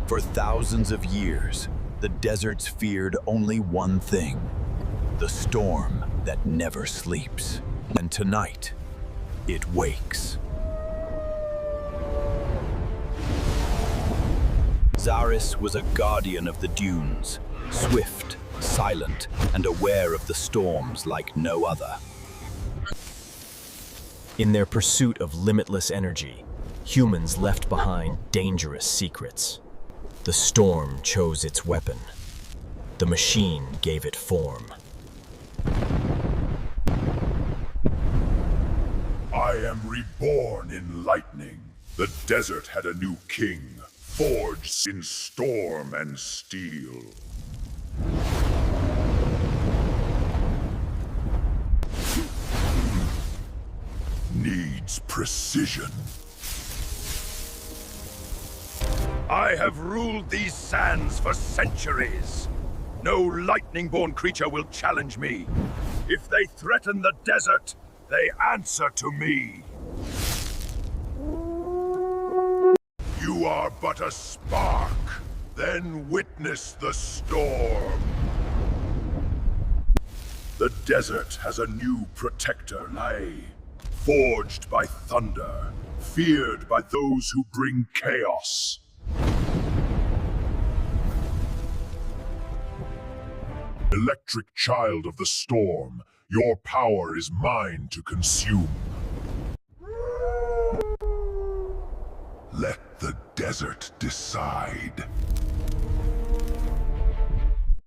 For thousands of years, the deserts feared only one thing: the storm that never sleeps. And tonight, it wakes. Zaris was a guardian of the dunes, swift, silent, and aware of the storms like no other. In their pursuit of limitless energy, humans left behind dangerous secrets. The storm chose its weapon. The machine gave it form. I am reborn in lightning. The desert had a new king, forged in storm and steel. Needs precision. I have ruled these sands for centuries. No lightning-born creature will challenge me. If they threaten the desert, they answer to me. You are but a spark, then witness the storm. The desert has a new protector, forged by thunder, feared by those who bring chaos. Electric child of the storm, your power is mine to consume. Let the desert decide.